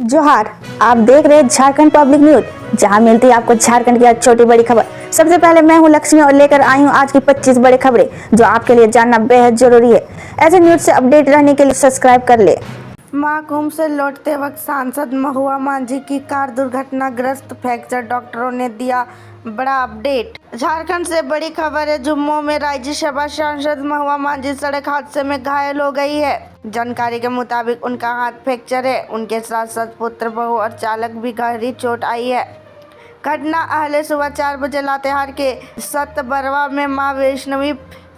जोहार, आप देख रहे हैं झारखंड पब्लिक न्यूज, जहां मिलती है आपको झारखंड की हर छोटी बड़ी खबर। सबसे पहले मैं हूं लक्ष्मी और लेकर आई हूं आज की 25 बड़ी खबरें जो आपके लिए जानना बेहद जरूरी है। ऐसे न्यूज से अपडेट रहने के लिए सब्सक्राइब कर ले। महाकुंभ से लौटते वक्त सांसद महुआ मांझी की कार दुर्घटनाग्रस्त, फ्रैक्चर डॉक्टरों ने दिया बड़ा अपडेट। झारखंड से बड़ी खबर है, जम्मू में राज्यसभा सांसद महुआ मांझी सड़क हादसे में घायल हो गई है। जानकारी के मुताबिक उनका हाथ फ्रैक्चर है। उनके साथ साथ पुत्र, बहू और चालक भी गहरी चोट आई है। घटना अहले सुबह 4 बजे लातेहार के सतबरवा में मां वैष्णवी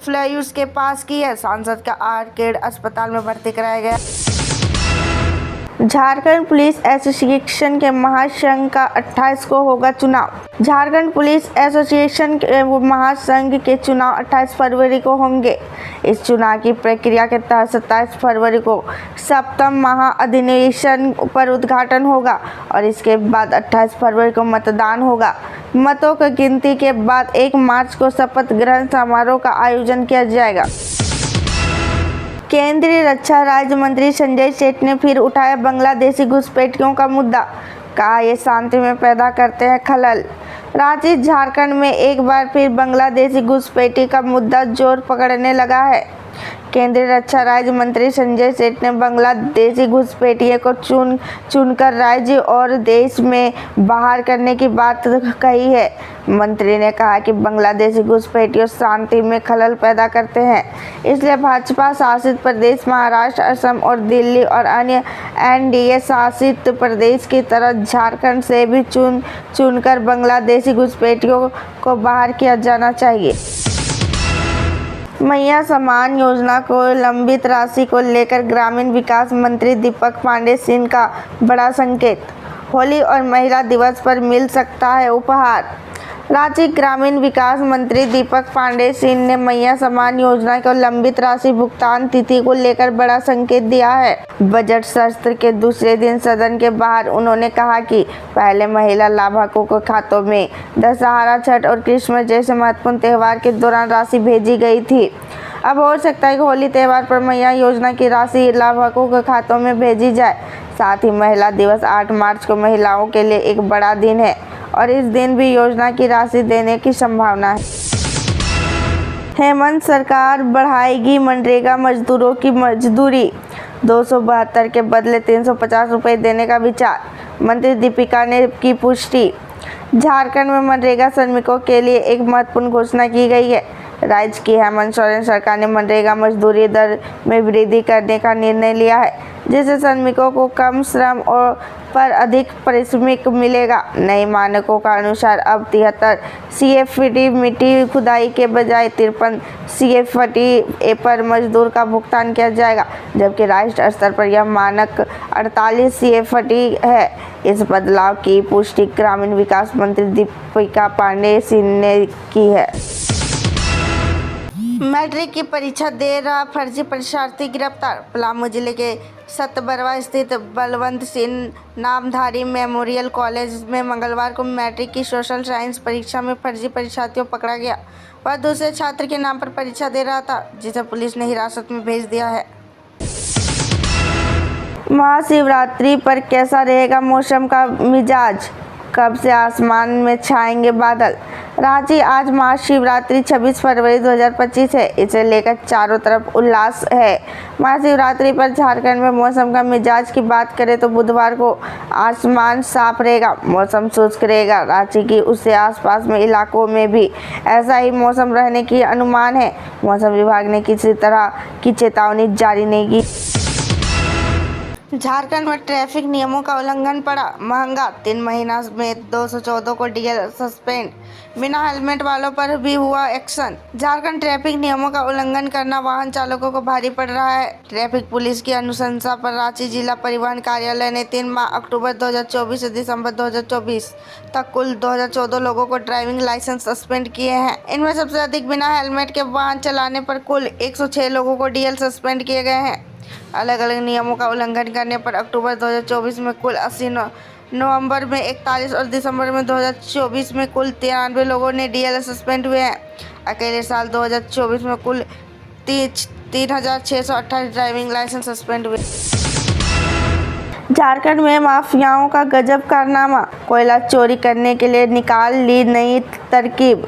फ्लाईओवर के पास की है। सांसद का आर्केड अस्पताल में भर्ती कराया गया। झारखंड पुलिस एसोसिएशन के महासंघ का 28 को होगा चुनाव। झारखंड पुलिस एसोसिएशन के महासंघ के चुनाव 28 फरवरी को होंगे। इस चुनाव की प्रक्रिया के तहत 27 फरवरी को सप्तम महाअधिवेशन पर उद्घाटन होगा और इसके बाद 28 फरवरी को मतदान होगा। मतों की गिनती के बाद 1 मार्च को शपथ ग्रहण समारोह का आयोजन किया जाएगा। केंद्रीय रक्षा राज्य मंत्री संजय सेठ ने फिर उठाया बांग्लादेशी घुसपैठियों का मुद्दा। कहा, ये शांति में पैदा करते हैं खलल। रांची, झारखंड में एक बार फिर बांग्लादेशी घुसपैठी का मुद्दा जोर पकड़ने लगा है। केंद्रीय रक्षा राज्य मंत्री संजय सेठ ने बांग्लादेशी घुसपैठियों को चुनकर राज्य और देश में बाहर करने की बात कही है। मंत्री ने कहा कि बांग्लादेशी घुसपैठियों शांति में खलल पैदा करते हैं, इसलिए भाजपा शासित प्रदेश महाराष्ट्र, असम और दिल्ली और अन्य एनडीए शासित प्रदेश की तरह झारखंड से भी चुनकर बांग्लादेशी घुसपैठियों को बाहर किया जाना चाहिए। मैया सम्मान योजना को लंबित राशि को लेकर ग्रामीण विकास मंत्री दीपक पांडे सिंह का बड़ा संकेत। होली और महिला दिवस पर मिल सकता है उपहार। रांची ग्रामीण विकास मंत्री दीपक पांडे सिंह ने मैया सम्मान योजना को लंबित राशि भुगतान तिथि को लेकर बड़ा संकेत दिया है। बजट सत्र के दूसरे दिन सदन के बाहर उन्होंने कहा कि पहले महिला लाभुकों के खातों में दशहरा, छठ और क्रिसमस जैसे महत्वपूर्ण त्योहार के दौरान राशि भेजी गई थी। अब हो सकता है कि होली त्यौहार पर मैया योजना की राशि लाभुकों के खातों में भेजी जाए। साथ ही महिला दिवस 8 मार्च को महिलाओं के लिए एक बड़ा दिन है और इस दिन भी योजना की राशि देने की संभावना है। हेमंत सरकार बढ़ाएगी मनरेगा मजदूरों की मजदूरी। 272 के बदले 350 रुपये देने का विचार। मंत्री दीपिका ने की पुष्टि। झारखंड में मनरेगा श्रमिकों के लिए एक महत्वपूर्ण घोषणा की गई है। राज्य की हेमंत सोरेन सरकार ने मनरेगा मजदूरी दर में वृद्धि करने का निर्णय लिया है, जिससे श्रमिकों को कम श्रम और पर अधिक पारिश्रमिक मिलेगा। नए मानकों का अनुसार अब 73 CFT मिट्टी खुदाई के बजाय 53 CFT पर मजदूर का भुगतान किया जाएगा, जबकि राष्ट्रीय स्तर पर यह मानक 48 CFT है। इस बदलाव की पुष्टि ग्रामीण विकास मंत्री दीपिका पांडे सिंह ने की है। मैट्रिक की परीक्षा दे रहा फर्जी परीक्षार्थी गिरफ्तार। पलामू जिले के सतबरवा स्थित बलवंत सिंह नामधारी मेमोरियल कॉलेज में मंगलवार को मैट्रिक की सोशल साइंस परीक्षा में फर्जी परीक्षार्थियों पकड़ा गया। वह दूसरे छात्र के नाम पर परीक्षा दे रहा था, जिसे पुलिस ने हिरासत में भेज दिया है। महाशिवरात्रि पर कैसा रहेगा मौसम का मिजाज? कब से आसमान में छाएंगे बादल? रांची, आज महाशिवरात्रि 26 फरवरी 2025 है। इसे लेकर चारों तरफ उल्लास है। महाशिवरात्रि पर झारखंड में मौसम का मिजाज की बात करें तो बुधवार को आसमान साफ रहेगा, मौसम शुष्क रहेगा। रांची की उससे आसपास में इलाकों में भी ऐसा ही मौसम रहने की अनुमान है। मौसम विभाग ने किसी तरह की चेतावनी जारी नहीं की। झारखंड में ट्रैफिक नियमों का उल्लंघन पड़ा महंगा। 3 महीना में 214 को डीएल सस्पेंड। बिना हेलमेट वालों पर भी हुआ एक्शन। झारखंड ट्रैफिक नियमों का उल्लंघन करना वाहन चालकों को भारी पड़ रहा है। ट्रैफिक पुलिस की अनुशंसा पर रांची जिला परिवहन कार्यालय ने 3 अक्टूबर 2024 से दिसंबर 2024 तक कुल 2014 लोगों को ड्राइविंग लाइसेंस सस्पेंड किए हैं। इनमें सबसे अधिक बिना हेलमेट के वाहन चलाने पर कुल 106 लोगों को डीएल सस्पेंड किए गए हैं। अलग अलग नियमों का उल्लंघन करने पर अक्टूबर 2024 में कुल 80, नवंबर में 41 और दिसंबर में 2024 में कुल 93 लोगों ने डीएल सस्पेंड हुए हैं। अकेले साल 2024 में कुल 3628 ड्राइविंग लाइसेंस सस्पेंड हुए। झारखंड में माफियाओं का गजब कारनामा, कोयला चोरी करने के लिए निकाल ली नई तरकीब।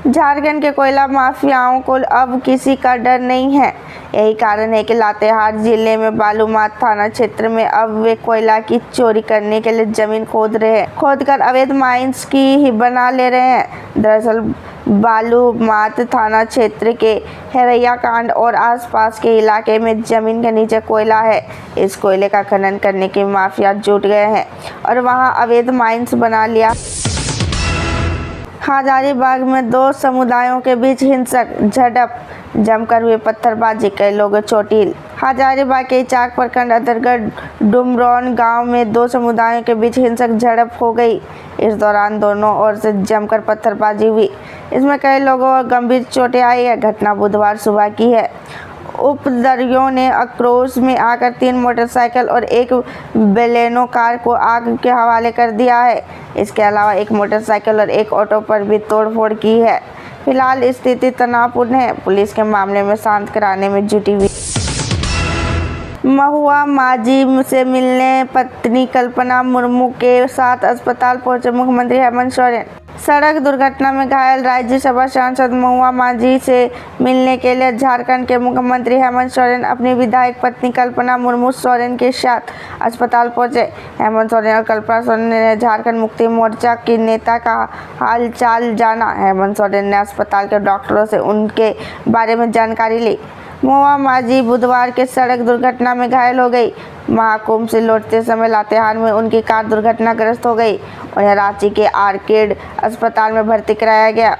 झारखंड के कोयला माफियाओं को अब किसी का डर नहीं है। यही कारण है कि लातेहार जिले में बालूमाथ थाना क्षेत्र में अब वे कोयला की चोरी करने के लिए जमीन खोदकर अवैध माइंस की ही बना ले रहे हैं। दरअसल बालूमाथ थाना क्षेत्र के हैरैया कांड और आसपास के इलाके में जमीन के नीचे कोयला है। इस कोयले का खनन करने के माफिया जुट गए हैं और वहां अवैध माइंस बना लिया। हजारीबाग में दो समुदायों के बीच हिंसक झड़प, जमकर हुई पत्थरबाजी, कई लोग चोटिल। हजारीबाग के इचाक प्रखंड अंतर्गत डुमरौन गांव में दो समुदायों के बीच हिंसक झड़प हो गई। इस दौरान दोनों ओर से जमकर पत्थरबाजी हुई। इसमें कई लोगों को गंभीर चोटें आई है। घटना बुधवार सुबह की है। उपद्रवियों ने आक्रोश में आकर 3 मोटरसाइकिल और एक बेलेनो कार को आग के हवाले कर दिया है। इसके अलावा एक मोटरसाइकिल और एक ऑटो पर भी तोड़फोड़ की है। फिलहाल स्थिति तनावपूर्ण है। पुलिस के मामले में शांत कराने में जुटी हुई। महुआ मांझी से मिलने पत्नी कल्पना मुर्मू के साथ अस्पताल पहुंचे मुख्यमंत्री हेमंत सोरेन। सड़क दुर्घटना में घायल राज्यसभा सांसद महुआ मांझी से मिलने के लिए झारखंड के मुख्यमंत्री हेमंत सोरेन अपनी विधायक पत्नी कल्पना मुर्मू सोरेन के साथ अस्पताल पहुंचे। हेमंत सोरेन और कल्पना सोरेन ने झारखंड मुक्ति मोर्चा की नेता का हालचाल जाना। हेमंत सोरेन ने अस्पताल के डॉक्टरों से उनके बारे में जानकारी ली। महुआ मांझी बुधवार के सड़क दुर्घटना में घायल हो गई। महाकुंभ से लौटते समय लातेहार में उनकी कार दुर्घटनाग्रस्त हो गई। उन्हें रांची के आर्केड अस्पताल में भर्ती कराया गया।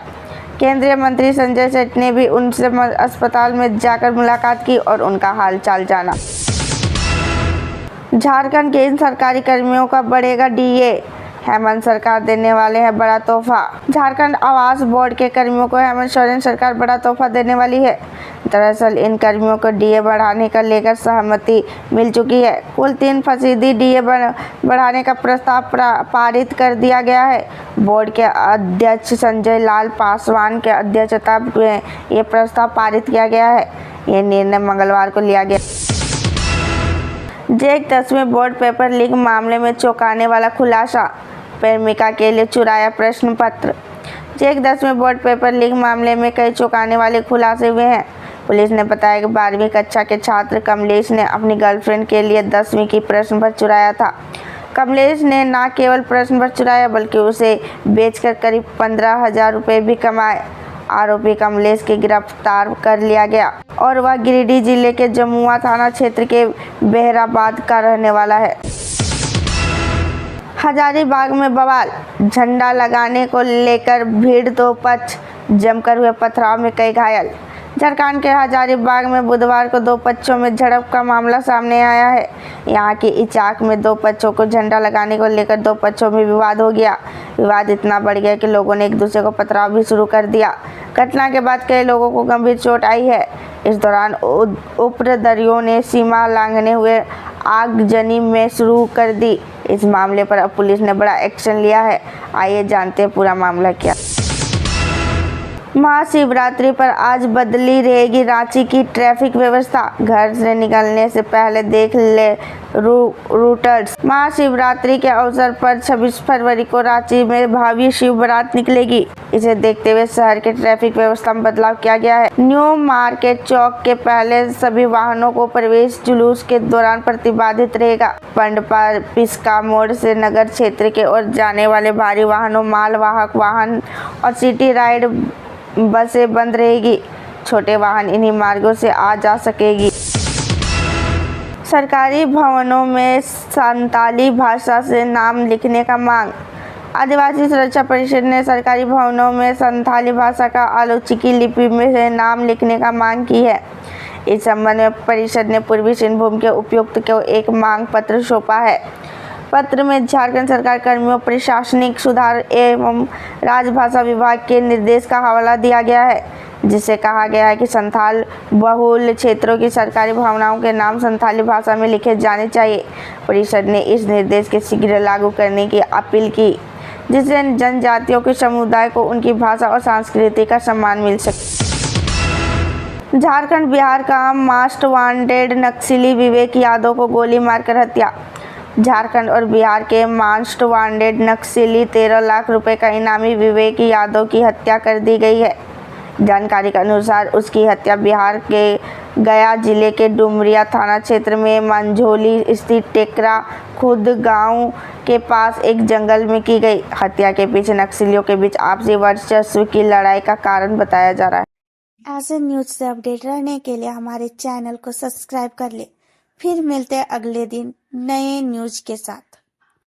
केंद्रीय मंत्री संजय सेठ ने भी उनसे अस्पताल में जाकर मुलाकात की और उनका हालचाल जाना। झारखंड के इन सरकारी कर्मियों का बढ़ेगा डीए, हेमंत सरकार देने वाले हैं बड़ा तोहफा। झारखंड आवास बोर्ड के कर्मियों को हेमंत सोरेन सरकार बड़ा तोहफा देने वाली है। दरअसल इन कर्मियों को डीए बढ़ाने का लेकर सहमति मिल चुकी है। कुल 3% डीए बढ़ाने का प्रस्ताव पारित कर दिया गया है। बोर्ड के अध्यक्ष संजय लाल पासवान के अध्यक्षता में ये प्रस्ताव पारित किया गया है। ये निर्णय मंगलवार को लिया गया। जेक 10वें बोर्ड पेपर लीक मामले में चौंकाने वाला खुलासा, प्रेमिका के लिए चुराया प्रश्न पत्र। जेक 10वें बोर्ड पेपर लीक मामले में कई चौंकाने वाले खुलासे हुए हैं। पुलिस ने बताया कि 12वीं कक्षा के छात्र कमलेश ने अपनी गर्लफ्रेंड के लिए 10वीं की प्रश्न पत्र चुराया था। कमलेश ने न केवल प्रश्न पत्र चुराया बल्कि उसे बेचकर करीब 15,000 रुपये भी कमाए। आरोपी कमलेश की गिरफ्तार कर लिया गया और वह गिरिडीह जिले के जमुआ थाना क्षेत्र के बहराबाद का रहने वाला है। हजारीबाग में बवाल, झंडा लगाने को लेकर भीड़, दो पक्ष जमकर हुए पथराव में कई घायल। झारखंड के हजारीबाग में बुधवार को दो पक्षों में झड़प का मामला सामने आया है। यहां के इचाक में दो पक्षों को झंडा लगाने को लेकर दो पक्षों में विवाद हो गया। विवाद इतना बढ़ गया कि लोगों ने एक दूसरे को पथराव भी शुरू कर दिया। घटना के बाद कई लोगों को गंभीर चोट आई है। इस दौरान उपद्रवियों ने सीमा लांघने हुए आगजनी में शुरू कर दी। इस मामले पर अब पुलिस ने बड़ा एक्शन लिया है। आइए जानते हैं पूरा मामला क्या। महाशिवरात्रि पर आज बदली रहेगी रांची की ट्रैफिक व्यवस्था। घर से निकलने से पहले देख ले रूटर्स। महाशिवरात्रि के अवसर पर 26 फरवरी को रांची में भव्य शिव बारात निकलेगी। इसे देखते हुए शहर के ट्रैफिक व्यवस्था में बदलाव किया गया है। न्यू मार्केट चौक के पहले सभी वाहनों को प्रवेश जुलूस के दौरान प्रतिबंधित रहेगा। पंडपा पिस्का मोड़ से नगर क्षेत्र के ओर जाने वाले भारी वाहनों, मालवाहक वाहन और सिटी राइड बसें बंद रहेगी। छोटे वाहन इन्हीं मार्गों से आ जा सकेगी। सरकारी भवनों में संताली भाषा से नाम लिखने का मांग। आदिवासी सुरक्षा परिषद ने सरकारी भवनों में संताली भाषा का आलोचिकी लिपि में नाम लिखने का मांग की है। इस संबंध में परिषद ने पूर्वी सिंहभूम के उपायुक्त को एक मांग पत्र सौंपा है। पत्र में झारखंड सरकार कर्मियों, प्रशासनिक सुधार एवं राजभाषा विभाग के निर्देश का हवाला दिया गया है, जिससे कहा गया है कि संथाल बहुल क्षेत्रों की सरकारी भवनों के नाम संथाली भाषा में लिखे जाने चाहिए। परिषद ने इस निर्देश के शीघ्र लागू करने की अपील की, जिससे जनजातियों के समुदाय को उनकी भाषा और संस्कृति का सम्मान मिल सके। झारखंड बिहार का मोस्ट वांटेड नक्सली विवेक यादव को गोली मारकर हत्या। झारखंड और बिहार के मोस्ट वांटेड नक्सली 13 लाख रुपए का इनामी विवेक यादव की हत्या कर दी गई है। जानकारी के अनुसार उसकी हत्या बिहार के गया जिले के डुमरिया थाना क्षेत्र में मंझोली स्थित टेकरा खुर्द गांव के पास एक जंगल में की गई। हत्या के पीछे नक्सलियों के बीच आपसी वर्चस्व की लड़ाई का कारण बताया जा रहा है। ऐसे न्यूज से अपडेट रहने के लिए हमारे चैनल को सब्सक्राइब कर ले। फिर मिलते हैं अगले दिन नए न्यूज के साथ।